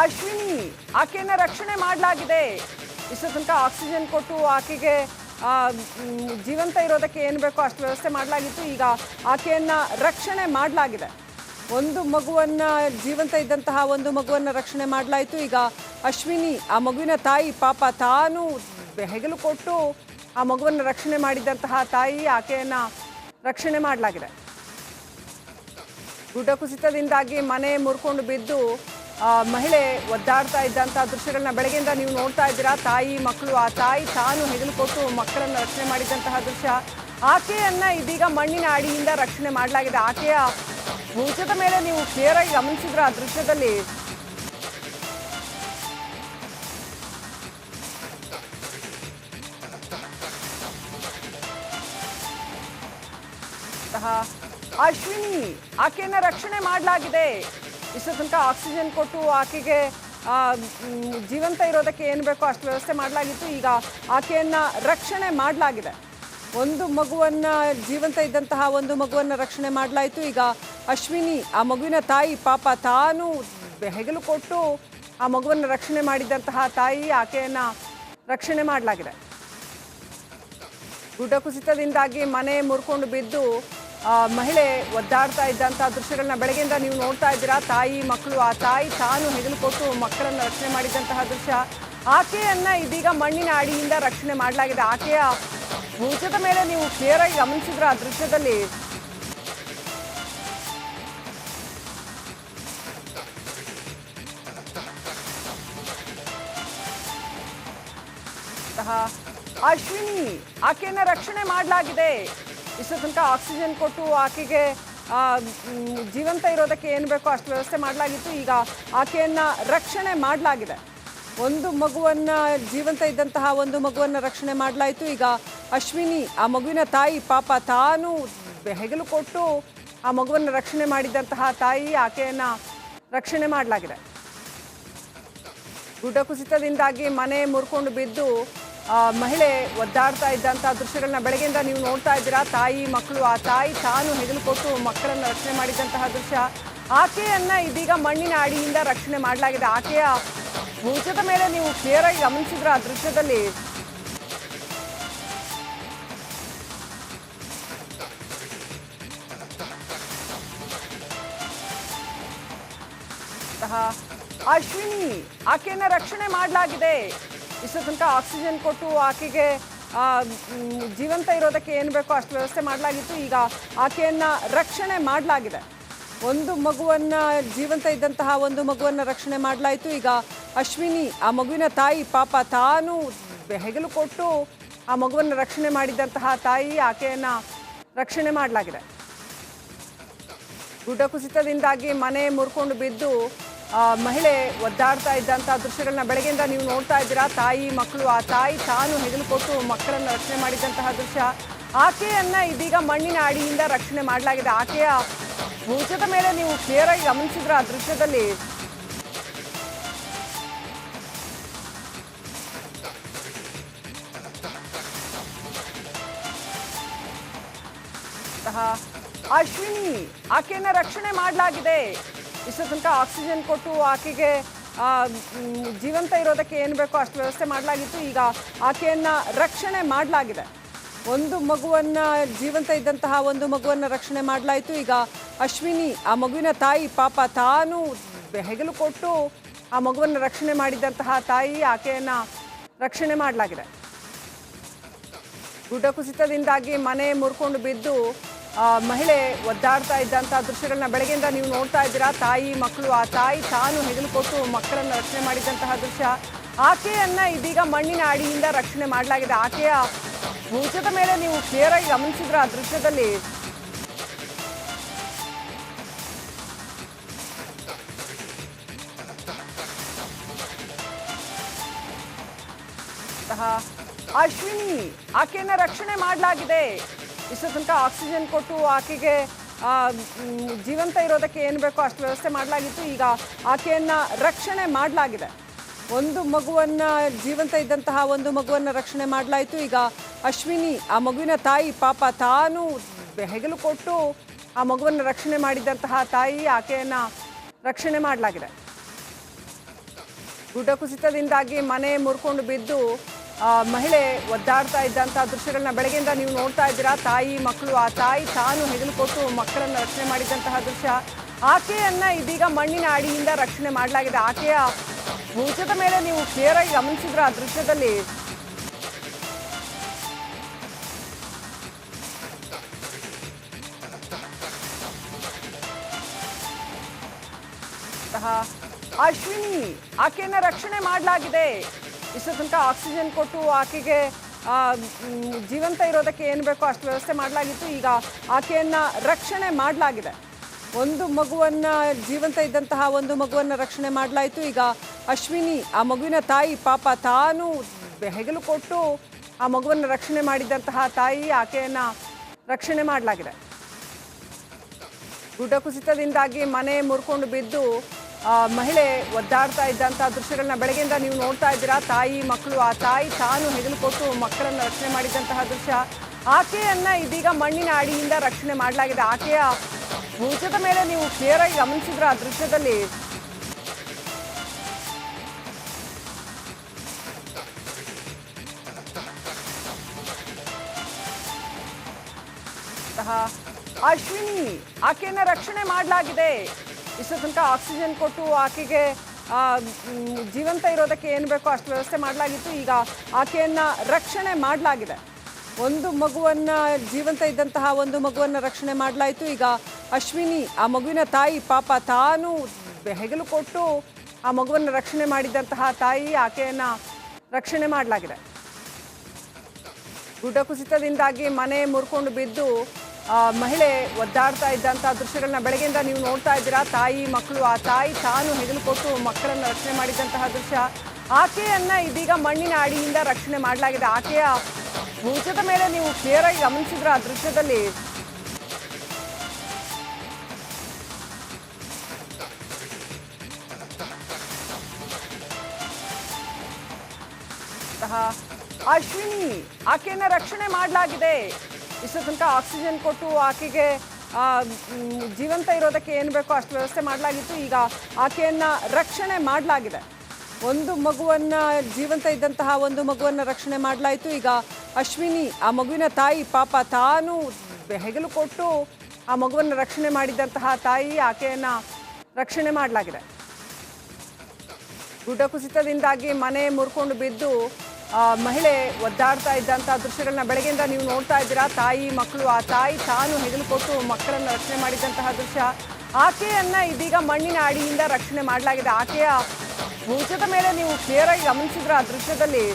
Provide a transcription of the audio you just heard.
ಅಶ್ವಿನಿ ಆಕೆಯನ್ನ ರಕ್ಷಣೆ ಮಾಡಲಾಗಿದೆ. ಇಷ್ಟು ತನಕ ಆಕ್ಸಿಜನ್ ಕೊಟ್ಟು ಆಕೆಗೆ ಜೀವಂತ ಇರೋದಕ್ಕೆ ಏನು ಬೇಕೋ ಅಷ್ಟು ವ್ಯವಸ್ಥೆ ಮಾಡಲಾಗಿತ್ತು. ಈಗ ಆಕೆಯನ್ನ ರಕ್ಷಣೆ ಮಾಡಲಾಗಿದೆ. ಒಂದು ಮಗುವನ್ನ ಜೀವಂತ ಇದ್ದಂತಹ ಒಂದು ಮಗುವನ್ನ ರಕ್ಷಣೆ ಮಾಡಲಾಯಿತು. ಈಗ ಅಶ್ವಿನಿ ಆ ಮಗುವಿನ ತಾಯಿ ಪಾಪ ತಾನು ಹೆಗಲು ಕೊಟ್ಟು ಆ ಮಗುವನ್ನು ರಕ್ಷಣೆ ಮಾಡಿದಂತಹ ತಾಯಿ ಆಕೆಯನ್ನ ರಕ್ಷಣೆ ಮಾಡಲಾಗಿದೆ. ಗುಡ್ಡ ಕುಸಿತದಿಂದಾಗಿ ಮನೆ ಮುರ್ಕೊಂಡು ಬಿದ್ದು ಮಹಿಳೆ ಒದ್ದಾಡ್ತಾ ಇದ್ದಂತಹ ದೃಶ್ಯಗಳನ್ನ ಬೆಳಗ್ಗೆಯಿಂದ ನೀವು ನೋಡ್ತಾ ಇದ್ದೀರಾ. ತಾಯಿ ಮಕ್ಕಳು, ಆ ತಾಯಿ ತಾನು ಹೆಗಲು ಕೊಟ್ಟು ಮಕ್ಕಳನ್ನ ರಕ್ಷಣೆ ಮಾಡಿದಂತಹ ದೃಶ್ಯ. ಆಕೆಯನ್ನ ಇದೀಗ ಮಣ್ಣಿನ ಅಡಿಯಿಂದ ರಕ್ಷಣೆ ಮಾಡಲಾಗಿದೆ. ಆಕೆಯ ಭುಜದ ಮೇಲೆ ನೀವು ಕ್ಲಿಯರ್ ಆಗಿ ಗಮನಿಸಿದ್ರ ಆ ದೃಶ್ಯದಲ್ಲಿ ಅಶ್ವಿನಿ ಆಕೆಯನ್ನ ರಕ್ಷಣೆ ಮಾಡಲಾಗಿದೆ. ಇಷ್ಟು ತನಕ ಆಕ್ಸಿಜನ್ ಕೊಟ್ಟು ಆಕೆಗೆ ಜೀವಂತ ಇರೋದಕ್ಕೆ ಏನು ಬೇಕೋ ಅಷ್ಟು ವ್ಯವಸ್ಥೆ ಮಾಡಲಾಗಿತ್ತು. ಈಗ ಆಕೆಯನ್ನ ರಕ್ಷಣೆ ಮಾಡಲಾಗಿದೆ. ಒಂದು ಮಗುವನ್ನ ಜೀವಂತ ಇದ್ದಂತಹ ಒಂದು ಮಗುವನ್ನ ರಕ್ಷಣೆ ಮಾಡಲಾಯಿತು. ಈಗ ಅಶ್ವಿನಿ ಆ ಮಗುವಿನ ತಾಯಿ ಪಾಪ ತಾನು ಹೆಗಲು ಕೊಟ್ಟು ಆ ಮಗುವನ್ನು ರಕ್ಷಣೆ ಮಾಡಿದಂತಹ ತಾಯಿ ಆಕೆಯನ್ನ ರಕ್ಷಣೆ ಮಾಡಲಾಗಿದೆ. ಗುಡ್ಡ ಕುಸಿತದಿಂದಾಗಿ ಮನೆ ಮುರ್ಕೊಂಡು ಬಿದ್ದು ಮಹಿಳೆ ಒದ್ದಾಡ್ತಾ ಇದ್ದಂತಹ ದೃಶ್ಯಗಳನ್ನ ಬೆಳಗ್ಗೆಯಿಂದ ನೀವು ನೋಡ್ತಾ ಇದ್ದೀರಾ. ತಾಯಿ ಮಕ್ಕಳು, ಆ ತಾಯಿ ತಾನು ಹೆಗಲು ಕೊಟ್ಟು ಮಕ್ಕಳನ್ನ ರಕ್ಷಣೆ ಮಾಡಿದಂತಹ ದೃಶ್ಯ. ಆಕೆಯನ್ನ ಇದೀಗ ಮಣ್ಣಿನ ಅಡಿಯಿಂದ ರಕ್ಷಣೆ ಮಾಡಲಾಗಿದೆ. ಆಕೆಯ ಭುಜದ ಮೇಲೆ ನೀವು ಕ್ಲಿಯರ್ ಆಗಿ ಗಮನಿಸಿದ್ರ ಆ ದೃಶ್ಯದಲ್ಲಿ ಅಶ್ವಿನಿ ಆಕೆಯನ್ನ ರಕ್ಷಣೆ ಮಾಡಲಾಗಿದೆ. ಇಷ್ಟು ತನಕ ಆಕ್ಸಿಜನ್ ಕೊಟ್ಟು ಆಕೆಗೆ ಜೀವಂತ ಇರೋದಕ್ಕೆ ಏನು ಬೇಕೋ ಅಷ್ಟು ವ್ಯವಸ್ಥೆ ಮಾಡಲಾಗಿತ್ತು. ಈಗ ಆಕೆಯನ್ನ ರಕ್ಷಣೆ ಮಾಡಲಾಗಿದೆ. ಒಂದು ಮಗುವನ್ನ ಜೀವಂತ ಇದ್ದಂತಹ ಒಂದು ಮಗುವನ್ನ ರಕ್ಷಣೆ ಮಾಡಲಾಯಿತು. ಈಗ ಅಶ್ವಿನಿ ಆ ಮಗುವಿನ ತಾಯಿ ಪಾಪ ತಾನು ಹೆಗಲು ಕೊಟ್ಟು ಆ ಮಗುವನ್ನು ರಕ್ಷಣೆ ಮಾಡಿದಂತಹ ತಾಯಿ ಆಕೆಯನ್ನ ರಕ್ಷಣೆ ಮಾಡಲಾಗಿದೆ. ಗುಡ್ಡ ಕುಸಿತದಿಂದಾಗಿ ಮನೆ ಮುರ್ಕೊಂಡು ಬಿದ್ದು ಮಹಿಳೆ ಒದ್ದಾಡ್ತಾ ಇದ್ದಂತಹ ದೃಶ್ಯಗಳನ್ನ ಬೆಳಗ್ಗೆಯಿಂದ ನೀವು ನೋಡ್ತಾ ಇದ್ದೀರಾ. ತಾಯಿ ಮಕ್ಕಳು, ಆ ತಾಯಿ ತಾನು ಹೆಗಲು ಕೊಟ್ಟು ಮಕ್ಕಳನ್ನ ರಕ್ಷಣೆ ಮಾಡಿದಂತಹ ದೃಶ್ಯ. ಆಕೆಯನ್ನ ಇದೀಗ ಮಣ್ಣಿನ ಅಡಿಯಿಂದ ರಕ್ಷಣೆ ಮಾಡಲಾಗಿದೆ. ಆಕೆಯ ಭುಜದ ಮೇಲೆ ನೀವು ಕ್ಲಿಯರ್ ಆಗಿ ಗಮನಿಸಿದ್ರ ಆ ದೃಶ್ಯದಲ್ಲಿ ಅಶ್ವಿನಿ ಆಕೆಯನ್ನ ರಕ್ಷಣೆ ಮಾಡಲಾಗಿದೆ. ಇಷ್ಟು ತನಕ ಆಕ್ಸಿಜನ್ ಕೊಟ್ಟು ಆಕೆಗೆ ಜೀವಂತ ಇರೋದಕ್ಕೆ ಏನು ಬೇಕೋ ಅಷ್ಟು ವ್ಯವಸ್ಥೆ ಮಾಡಲಾಗಿತ್ತು. ಈಗ ಆಕೆಯನ್ನ ರಕ್ಷಣೆ ಮಾಡಲಾಗಿದೆ. ಒಂದು ಮಗುವನ್ನ ಜೀವಂತ ಇದ್ದಂತಹ ಒಂದು ಮಗುವನ್ನ ರಕ್ಷಣೆ ಮಾಡಲಾಯಿತು. ಈಗ ಅಶ್ವಿನಿ ಆ ಮಗುವಿನ ತಾಯಿ ಪಾಪ ತಾನು ಹೆಗಲು ಕೊಟ್ಟು ಆ ಮಗುವನ್ನು ರಕ್ಷಣೆ ಮಾಡಿದಂತಹ ತಾಯಿ ಆಕೆಯನ್ನ ರಕ್ಷಣೆ ಮಾಡಲಾಗಿದೆ. ಗುಡ್ಡ ಕುಸಿತದಿಂದಾಗಿ ಮನೆ ಮುರ್ಕೊಂಡು ಬಿದ್ದು ಮಹಿಳೆ ಒದ್ದಾಡ್ತಾ ಇದ್ದಂತಹ ದೃಶ್ಯಗಳನ್ನ ಬೆಳಗ್ಗೆಯಿಂದ ನೀವು ನೋಡ್ತಾ ಇದ್ದೀರಾ. ತಾಯಿ ಮಕ್ಕಳು, ಆ ತಾಯಿ ತಾನು ಹೆಗಲು ಕೊಟ್ಟು ಮಕ್ಕಳನ್ನ ರಕ್ಷಣೆ ಮಾಡಿದಂತಹ ದೃಶ್ಯ. ಆಕೆಯನ್ನ ಇದೀಗ ಮಣ್ಣಿನ ಅಡಿಯಿಂದ ರಕ್ಷಣೆ ಮಾಡಲಾಗಿದೆ. ಆಕೆಯ ಭುಜದ ಮೇಲೆ ನೀವು ಕ್ಲಿಯರ್ ಆಗಿ ಗಮನಿಸಿದ್ರ ಆ ದೃಶ್ಯದಲ್ಲಿ ಅಶ್ವಿನಿ ಆಕೆಯನ್ನ ರಕ್ಷಣೆ ಮಾಡಲಾಗಿದೆ. ಇಷ್ಟು ತನಕ ಆಕ್ಸಿಜನ್ ಕೊಟ್ಟು ಆಕೆಗೆ ಜೀವಂತ ಇರೋದಕ್ಕೆ ಏನು ಬೇಕೋ ಅಷ್ಟು ವ್ಯವಸ್ಥೆ ಮಾಡಲಾಗಿತ್ತು. ಈಗ ಆಕೆಯನ್ನ ರಕ್ಷಣೆ ಮಾಡಲಾಗಿದೆ. ಒಂದು ಮಗುವನ್ನ ಜೀವಂತ ಇದ್ದಂತಹ ಒಂದು ಮಗುವನ್ನ ರಕ್ಷಣೆ ಮಾಡಲಾಯಿತು. ಈಗ ಅಶ್ವಿನಿ ಆ ಮಗುವಿನ ತಾಯಿ ಪಾಪ ತಾನು ಹೆಗಲು ಕೊಟ್ಟು ಆ ಮಗುವನ್ನು ರಕ್ಷಣೆ ಮಾಡಿದಂತಹ ತಾಯಿ ಆಕೆಯನ್ನ ರಕ್ಷಣೆ ಮಾಡಲಾಗಿದೆ. ಗುಡ್ಡ ಕುಸಿತದಿಂದಾಗಿ ಮನೆ ಮುರ್ಕೊಂಡು ಬಿದ್ದು ಮಹಿಳೆ ಒದ್ದಾಡ್ತಾ ಇದ್ದಂತಹ ದೃಶ್ಯಗಳನ್ನ ಬೆಳಗ್ಗೆಯಿಂದ ನೀವು ನೋಡ್ತಾ ಇದ್ದೀರಾ. ತಾಯಿ ಮಕ್ಕಳು, ಆ ತಾಯಿ ತಾನು ಹೆಗಲು ಕೊಟ್ಟು ಮಕ್ಕಳನ್ನ ರಕ್ಷಣೆ ಮಾಡಿದಂತಹ ದೃಶ್ಯ. ಆಕೆಯನ್ನ ಇದೀಗ ಮಣ್ಣಿನ ಅಡಿಯಿಂದ ರಕ್ಷಣೆ ಮಾಡಲಾಗಿದೆ. ಆಕೆಯ ಭುಜದ ಮೇಲೆ ನೀವು ಕ್ಲಿಯರ್ ಆಗಿ ಗಮನಿಸಿದ್ರ ಆ ದೃಶ್ಯದಲ್ಲಿ ಅಶ್ವಿನಿ ಆಕೆಯನ್ನ ರಕ್ಷಣೆ ಮಾಡಲಾಗಿದೆ. ಇಷ್ಟು ತನಕ ಆಕ್ಸಿಜನ್ ಕೊಟ್ಟು ಆಕೆಗೆ ಜೀವಂತ ಇರೋದಕ್ಕೆ ಏನು ಬೇಕೋ ಅಷ್ಟು ವ್ಯವಸ್ಥೆ ಮಾಡಲಾಗಿತ್ತು. ಈಗ ಆಕೆಯನ್ನ ರಕ್ಷಣೆ ಮಾಡಲಾಗಿದೆ. ಒಂದು ಮಗುವನ್ನ ಜೀವಂತ ಇದ್ದಂತಹ ಒಂದು ಮಗುವನ್ನ ರಕ್ಷಣೆ ಮಾಡಲಾಯಿತು. ಈಗ ಅಶ್ವಿನಿ ಆ ಮಗುವಿನ ತಾಯಿ ಪಾಪ ತಾನು ಹೆಗಲು ಕೊಟ್ಟು ಆ ಮಗುವನ್ನು ರಕ್ಷಣೆ ಮಾಡಿದಂತಹ ತಾಯಿ ಆಕೆಯನ್ನ ರಕ್ಷಣೆ ಮಾಡಲಾಗಿದೆ. ಗುಡ್ಡ ಕುಸಿತದಿಂದಾಗಿ ಮನೆ ಮುರ್ಕೊಂಡು ಬಿದ್ದು ಮಹಿಳೆ ಒದ್ದಾಡ್ತಾ ಇದ್ದಂಥ ದೃಶ್ಯಗಳನ್ನ ಬೆಳಗ್ಗೆಯಿಂದ ನೀವು ನೋಡ್ತಾ ಇದ್ದೀರಾ. ತಾಯಿ ಮಕ್ಕಳು, ಆ ತಾಯಿ ತಾನು ಹೆಗಲು ಕೊಟ್ಟು ಮಕ್ಕಳನ್ನ ರಕ್ಷಣೆ ಮಾಡಿದಂತಹ ದೃಶ್ಯ. ಆಕೆಯನ್ನ ಇದೀಗ ಮಣ್ಣಿನ ಅಡಿಯಿಂದ ರಕ್ಷಣೆ ಮಾಡಲಾಗಿದೆ. ಆಕೆಯ ಭುಜದ ಮೇಲೆ ನೀವು ಕ್ಲಿಯರ್ ಆಗಿ ಗಮನಿಸಿದ್ರ ಆ ದೃಶ್ಯದಲ್ಲಿ. ಅಶ್ವಿನಿ ಆಕೆಯನ್ನ ರಕ್ಷಣೆ ಮಾಡಲಾಗಿದೆ. ಇಷ್ಟು ತನಕ ಆಕ್ಸಿಜನ್ ಕೊಟ್ಟು ಆಕೆಗೆ ಜೀವಂತ ಇರೋದಕ್ಕೆ ಏನು ಬೇಕೋ ಅಷ್ಟು ವ್ಯವಸ್ಥೆ ಮಾಡಲಾಗಿತ್ತು. ಈಗ ಆಕೆಯನ್ನ ರಕ್ಷಣೆ ಮಾಡಲಾಗಿದೆ. ಒಂದು ಮಗುವನ್ನ ಜೀವಂತ ಇದ್ದಂತಹ ಒಂದು ಮಗುವನ್ನ ರಕ್ಷಣೆ ಮಾಡಲಾಯಿತು. ಈಗ ಅಶ್ವಿನಿ ಆ ಮಗುವಿನ ತಾಯಿ ಪಾಪ ತಾನು ಹೆಗಲು ಕೊಟ್ಟು ಆ ಮಗುವನ್ನು ರಕ್ಷಣೆ ಮಾಡಿದಂತಹ ತಾಯಿ ಆಕೆಯನ್ನ ರಕ್ಷಣೆ ಮಾಡಲಾಗಿದೆ. ಗುಡ್ಡ ಕುಸಿತದಿಂದಾಗಿ ಮನೆ ಮುರ್ಕೊಂಡು ಬಿದ್ದು ಮಹಿಳೆ ಒದ್ದಾಡ್ತಾ ಇದ್ದಂಥ ದೃಶ್ಯಗಳನ್ನ ಬೆಳಗ್ಗೆಯಿಂದ ನೀವು ನೋಡ್ತಾ ಇದ್ದೀರಾ. ತಾಯಿ ಮಕ್ಕಳು, ಆ ತಾಯಿ ತಾನು ಹೆಗಲು ಕೊಟ್ಟು ಮಕ್ಕಳನ್ನ ರಕ್ಷಣೆ ಮಾಡಿದಂತಹ ದೃಶ್ಯ. ಆಕೆಯನ್ನ ಇದೀಗ ಮಣ್ಣಿನ ಅಡಿಯಿಂದ ರಕ್ಷಣೆ ಮಾಡಲಾಗಿದೆ. ಆಕೆಯ ಭುಜದ ಮೇಲೆ ನೀವು ಕ್ಲಿಯರ್ ಆಗಿ ಗಮನಿಸಿದ್ರ ಆ ದೃಶ್ಯದಲ್ಲಿ. ಅಶ್ವಿನಿ ಆಕೆಯನ್ನ ರಕ್ಷಣೆ ಮಾಡಲಾಗಿದೆ. ಇಷ್ಟು ತನಕ ಆಕ್ಸಿಜನ್ ಕೊಟ್ಟು ಆಕೆಗೆ ಜೀವಂತ ಇರೋದಕ್ಕೆ ಏನು ಬೇಕೋ ಅಷ್ಟು ವ್ಯವಸ್ಥೆ ಮಾಡಲಾಗಿತ್ತು. ಈಗ ಆಕೆಯನ್ನ ರಕ್ಷಣೆ ಮಾಡಲಾಗಿದೆ. ಒಂದು ಮಗುವನ್ನ ಜೀವಂತ ಇದ್ದಂತಹ ಒಂದು ಮಗುವನ್ನ ರಕ್ಷಣೆ ಮಾಡಲಾಯಿತು. ಈಗ ಅಶ್ವಿನಿ ಆ ಮಗುವಿನ ತಾಯಿ ಪಾಪ ತಾನು ಹೆಗಲು ಕೊಟ್ಟು ಆ ಮಗುವನ್ನು ರಕ್ಷಣೆ ಮಾಡಿದಂತಹ ತಾಯಿ ಆಕೆಯನ್ನ ರಕ್ಷಣೆ ಮಾಡಲಾಗಿದೆ. ಗುಡ್ಡ ಕುಸಿತದಿಂದಾಗಿ ಮನೆ ಮುರ್ಕೊಂಡು ಬಿದ್ದು ಮಹಿಳೆ ಒದ್ದಾಡ್ತಾ ಇದ್ದಂಥ ದೃಶ್ಯಗಳನ್ನ ಬೆಳಗ್ಗೆಯಿಂದ ನೀವು ನೋಡ್ತಾ ಇದ್ದೀರಾ. ತಾಯಿ ಮಕ್ಕಳು, ಆ ತಾಯಿ ತಾನು ಹೆಗಲು ಕೊಟ್ಟು ಮಕ್ಕಳನ್ನ ರಕ್ಷಣೆ ಮಾಡಿದಂತಹ ದೃಶ್ಯ. ಆಕೆಯನ್ನ ಇದೀಗ ಮಣ್ಣಿನ ಅಡಿಯಿಂದ ರಕ್ಷಣೆ ಮಾಡಲಾಗಿದೆ. ಆಕೆಯ ಭುಜದ ಮೇಲೆ ನೀವು ಕ್ಲಿಯರ್ ಆಗಿ ಗಮನಿಸಿದ್ರ ಆ ದೃಶ್ಯದಲ್ಲಿ. ಅಶ್ವಿನಿ ಆಕೆಯನ್ನ ರಕ್ಷಣೆ ಮಾಡಲಾಗಿದೆ. ಇಷ್ಟು ತನಕ ಆಕ್ಸಿಜನ್ ಕೊಟ್ಟು ಆಕೆಗೆ ಜೀವಂತ ಇರೋದಕ್ಕೆ ಏನು ಬೇಕೋ ಅಷ್ಟು ವ್ಯವಸ್ಥೆ ಮಾಡಲಾಗಿತ್ತು. ಈಗ ಆಕೆಯನ್ನ ರಕ್ಷಣೆ ಮಾಡಲಾಗಿದೆ. ಒಂದು ಮಗುವನ್ನ ಜೀವಂತ ಇದ್ದಂತಹ ಒಂದು ಮಗುವನ್ನ ರಕ್ಷಣೆ ಮಾಡಲಾಯಿತು. ಈಗ ಅಶ್ವಿನಿ ಆ ಮಗುವಿನ ತಾಯಿ ಪಾಪ ತಾನು ಹೆಗಲು ಕೊಟ್ಟು ಆ ಮಗುವನ್ನು ರಕ್ಷಣೆ ಮಾಡಿದಂತಹ ತಾಯಿ ಆಕೆಯನ್ನ ರಕ್ಷಣೆ ಮಾಡಲಾಗಿದೆ. ಗುಡ್ಡ ಕುಸಿತದಿಂದಾಗಿ ಮನೆ ಮುರ್ಕೊಂಡು ಬಿದ್ದು ಮಹಿಳೆ ಒದ್ದಾಡ್ತಾ ಇದ್ದಂಥ ದೃಶ್ಯಗಳನ್ನ ಬೆಳಗ್ಗೆಯಿಂದ ನೀವು ನೋಡ್ತಾ ಇದ್ದೀರಾ. ತಾಯಿ ಮಕ್ಕಳು, ಆ ತಾಯಿ ತಾನು ಹೆಗಲು ಕೊಟ್ಟು ಮಕ್ಕಳನ್ನ ರಕ್ಷಣೆ ಮಾಡಿದಂತಹ ದೃಶ್ಯ. ಆಕೆಯನ್ನ ಇದೀಗ ಮಣ್ಣಿನ ಅಡಿಯಿಂದ ರಕ್ಷಣೆ ಮಾಡಲಾಗಿದೆ. ಆಕೆಯ ಭುಜದ ಮೇಲೆ ನೀವು ಕ್ಲಿಯರ್ ಆಗಿ ಗಮನಿಸಿದ್ರ ಆ ದೃಶ್ಯದಲ್ಲಿ.